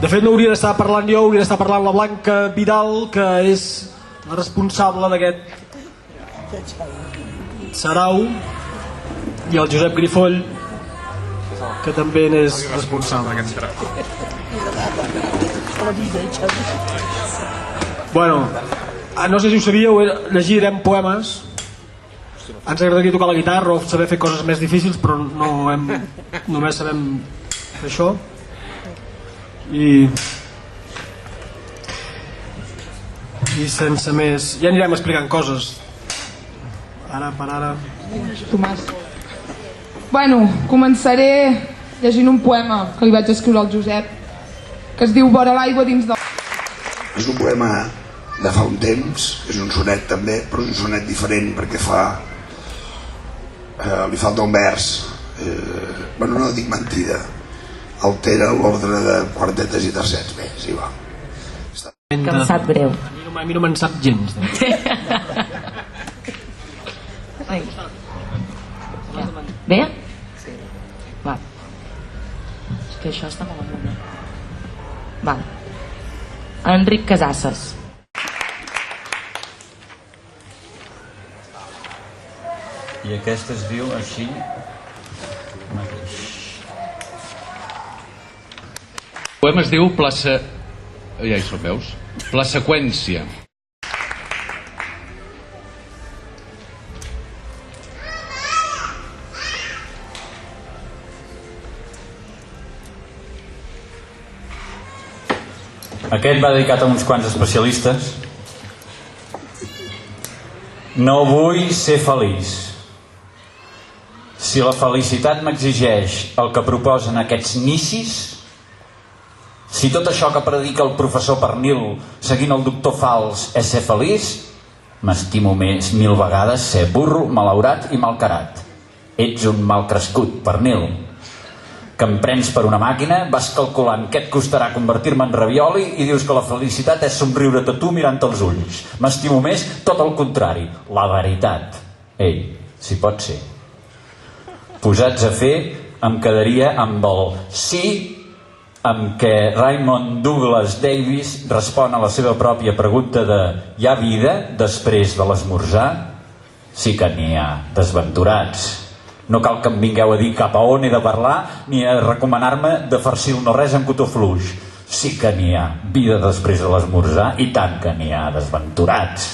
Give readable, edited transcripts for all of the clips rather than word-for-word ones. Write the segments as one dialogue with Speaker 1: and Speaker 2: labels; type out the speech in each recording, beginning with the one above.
Speaker 1: De fet no hauria d'estar parlant jo, hauria d'estar parlant la Blanca Vidal, que és la responsable d'aquest sarau, i el Josep Grifoll, que també n'és responsable d'aquest sarau. Bueno, no sé si ho sabíeu, llegirem poemes. Ens agradaria tocar la guitarra o saber fer coses més difícils, però només sabem fer això. I sense més ja anirem explicant coses ara per ara.
Speaker 2: Tomàs. Bueno, començaré llegint un poema que li vaig escriure al Josep, que es diu Vora l'aigua dins del...
Speaker 3: És un poema de fa un temps, és un sonet també, però és un sonet diferent perquè li falta un vers. Bueno, no dic mentida, altera l'ordre de quartetes i tercets. Bé, sí, va.
Speaker 4: Que em sap greu.
Speaker 1: A mi no me'n sap gens.
Speaker 4: Bé? Va. És que això està molt amunt. Va. Enric Casasses.
Speaker 5: I aquest es diu així mateix.
Speaker 6: El poema es diu plaça... Ja hi som, veus? Plaseqüència.
Speaker 5: Aquest va dedicat a uns quants especialistes. No vull ser feliç. Si la felicitat m'exigeix el que proposen aquests nicis, si tot això que predica el professor Pernil seguint el doctor Fals és ser feliç, m'estimo més 1000 vegades ser burro, malaurat i malcarat. Ets un malcrescut, Pernil, que em prens per una màquina, vas calculant què et costarà convertir-me en ravioli i dius que la felicitat és somriure't a tu mirant als ulls. M'estimo més tot el contrari, la veritat. Ei, si pot ser. Posats a fer, em quedaria amb el sí amb què Raymond Douglas Davis respon a la seva pròpia pregunta de hi ha vida després de l'esmorzar? Sí que n'hi ha, desventurats. No cal que em vingueu a dir cap a on he de parlar ni a recomanar-me de farcir el no res amb cotó fluix. Sí que n'hi ha vida després de l'esmorzar, i tant que n'hi ha, desventurats.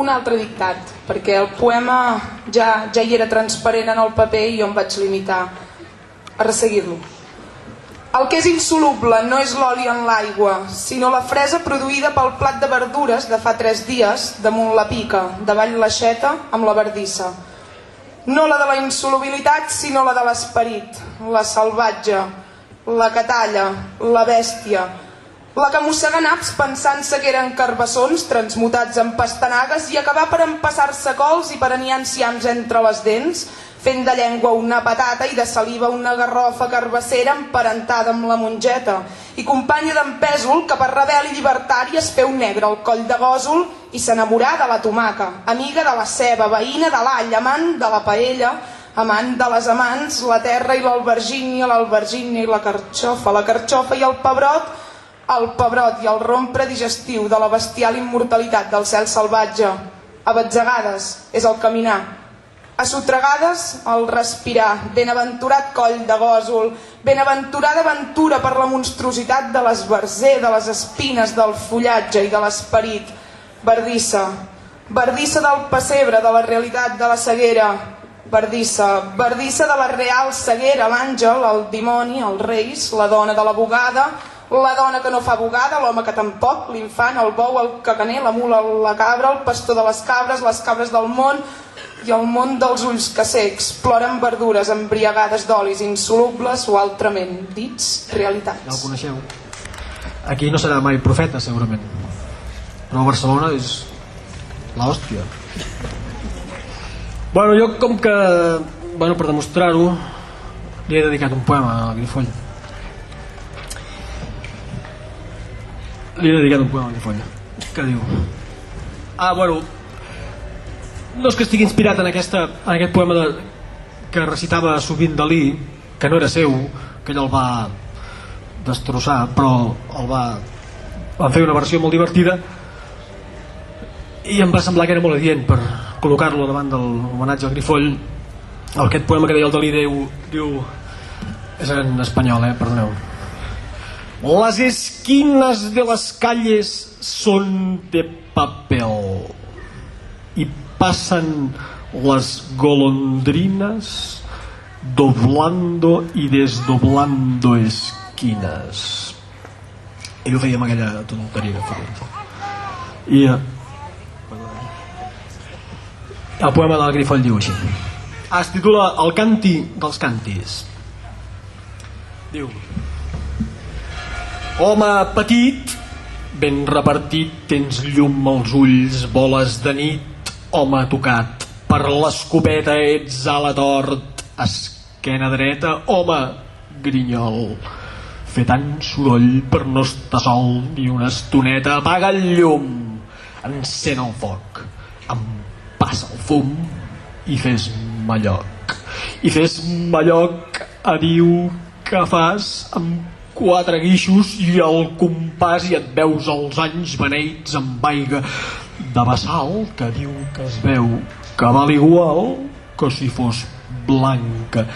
Speaker 2: Un altre dictat, perquè el poema ja hi era transparent en el paper i jo em vaig limitar a resseguir-lo. El que és insoluble no és l'oli en l'aigua, sinó la fresa produïda pel plat de verdures de fa 3 dies damunt la pica, davall l'aixeta amb la verdissa. No la de la insolubilitat, sinó la de l'esperit, la salvatge, la que talla, la bèstia, la que mossega naps pensant-se que eren carbassons transmutats en pastanagues i acabar per empassar-se cols i per aniar enciams entre les dents, fent de llengua una patata i de saliva una garrofa carbassera emparentada amb la mongeta, i companya d'en Pèsol que per rebel i llibertari es feu negre al coll de gòsol i s'enamorà de la tomaca, amiga de la ceba, veïna de l'all, amant de la paella, amant de les amants, la terra i l'albergínia i la carxofa i el pebrot i el rompre digestiu de la bestial immortalitat del cel salvatge. A batzegades és el caminar, a sotregades el respirar, benaventurat coll de gòsol, benaventurada aventura per la monstruositat de l'esbarzer, de les espines, del fullatge i de l'esperit. Verdissa, verdissa del pessebre, de la realitat, de la ceguera. Verdissa, verdissa de la real ceguera, l'àngel, el dimoni, els reis, la dona de la bugada, la dona que no fa bugada, l'home que tampoc, l'infant, el bou, el caganer, la mula, la cabra, el pastor de les cabres del món i el món dels ulls que secs ploren verdures embriagades d'olis insolubles o altrament dits realitats.
Speaker 1: Ja el coneixeu. Aquí no serà mai profeta, segurament, però Barcelona és l'hòstia. Bueno, jo com que, per demostrar-ho, li he dedicat un poema al Grifoll. Li he dedicat un poema al Grifoll, que diu... no és que estigui inspirat en aquest poema que recitava sovint Dalí, que no era seu, que ell el va destrossar, però van fer una versió molt divertida i em va semblar que era molt adient per col·locar-lo davant de l'homenatge al Grifoll. Aquest poema que deia el Dalí diu, és en espanyol, perdoneu. Las esquinas de las calles son de papel y pasan las golondrinas doblando y desdoblando esquinas. Ell ho feia amb aquella tonteria que feia. I el poema del Grifoll diu així. Es titula El canti dels cantis. Diu: home petit, ben repartit, tens llum als ulls, voles de nit, home tocat per l'escopeta, ets ala tort, esquena dreta, home grinyol, fer tant soroll per no estar sol ni una estoneta, apaga el llum, encén el foc, em passa el fum i fes malloc. I fes malloc a diu que fas amb 4 guixos i el compàs i et veus els anys beneits amb aigua de bassal que diu que es veu que val igual que si fos blanca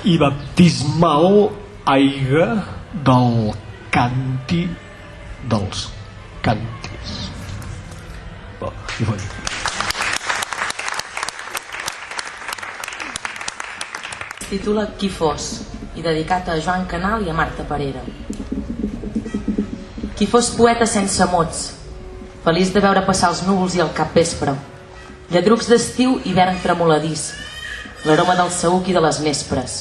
Speaker 1: i baptismal aigua del canti dels cantis. Grifoll.
Speaker 4: Titula Qui fos i dedicat a Joan Canal i a Marta Parera. Qui fos poeta sense mots, feliç de veure passar els núvols i el capvespre, lladrucs d'estiu, hivern tremoladís, l'aroma del saüc i de les nespres,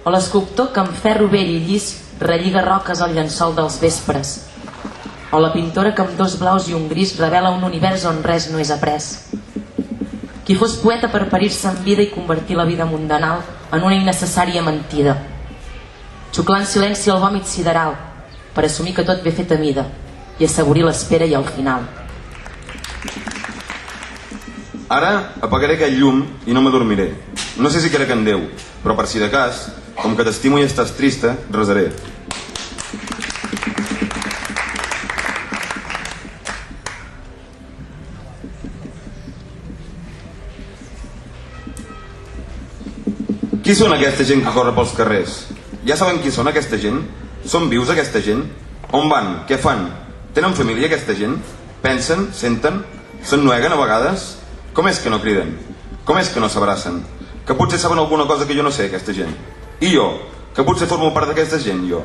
Speaker 4: o l'escultor que amb ferro vell i llis relliga roques al llençol dels vespres, o la pintora que amb 2 blaus i un gris revela un univers on res no és après. Qui fos poeta per parir-se en vida i convertir la vida mundanal en una innecessària mentida, xuclar en silenci el vòmit sideral per assumir que tot ve fet a mida i assaborir l'espera i el final.
Speaker 7: Ara apagaré aquell llum i no m'adormiré. No sé si crec en Déu, però per si de cas, com que t'estimo i estàs trista, resaré. Qui són aquesta gent que corre pels carrers? Ja saben qui són aquesta gent? Són vius aquesta gent? On van? Què fan? Tenen família aquesta gent? Pensen? Senten? S'ennueguen a vegades? Com és que no criden? Com és que no s'abracen? Que potser saben alguna cosa que jo no sé, aquesta gent? I jo? Que potser formo part d'aquesta gent, jo?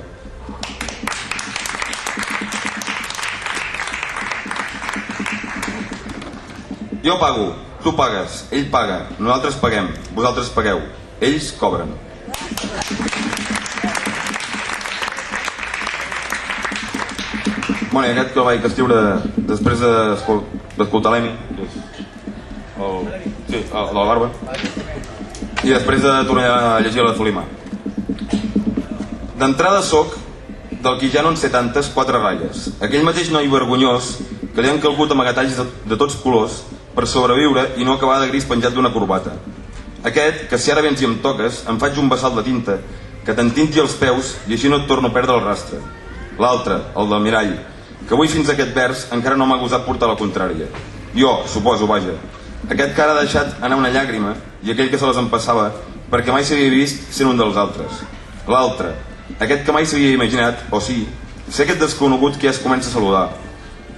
Speaker 7: Jo pago, tu pagues, ell paga, nosaltres paguem, vosaltres pagueu. Ells cobren. Bueno, i aquest que el vaig escriure després d'escoltar l'Emi, la Barba, i després de tornar a llegir la Folima. D'entrada soc del qui ja no en sé tantes 4 ratlles, aquell mateix noi vergonyós que li han calgut amagatalls de tots colors per sobreviure i no acabar de gris penjat d'una corbata. Aquest, que si ara vens i em toques, em faig un vessal de tinta, que t'entinti els peus i així no et torno a perdre el rastre. L'altre, el del mirall, que avui fins a aquest vers encara no m'ha gosat portar la contrària. Jo, suposo, vaja. Aquest que ara ha deixat anar una llàgrima i aquell que se les empassava perquè mai s'havia vist sent un dels altres. L'altre, aquest que mai s'havia imaginat, o sí, ser aquest desconegut que ja es comença a saludar.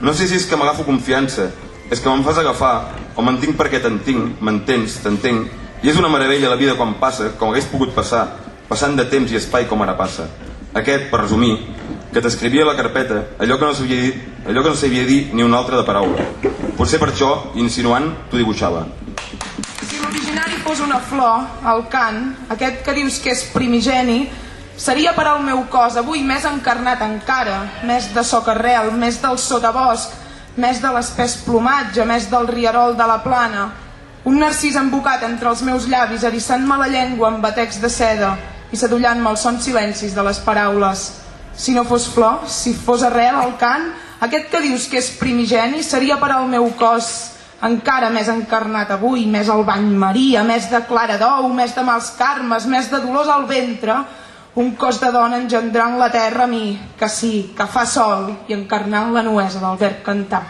Speaker 7: No sé si és que m'agafo confiança, és que me'n fas agafar, o m'entenc perquè t'entenc, m'entens, t'entenc. I és una meravella la vida quan passa, com hagués pogut passar, passant de temps i espai com ara passa. Aquest, per resumir, que t'escrivia a la carpeta allò que no sabia dir ni una altra de paraula. Potser per això, insinuant, t'ho dibuixava.
Speaker 2: Si l'originari fos una flor, el cant, aquest que dius que és primigeni, seria per al meu cos avui més encarnat encara, més de socarrel, més del sotabosc, més de l'espès plomatge, més del rierol de la plana. Un narcís embocat entre els meus llavis, eriçant-me la llengua amb batecs de seda i sadollant-me els sons silencis de les paraules. Si no fos flor, si fos arrel, el cant, aquest que dius que és primigeni, seria per al meu cos encara més encarnat avui, més al bany Maria, més de clara d'ou, més de mals carmes, més de dolors al ventre, un cos de dona engendrant la terra a mi, que sí, que fa sol, i encarnant la nuesa del verb cantar.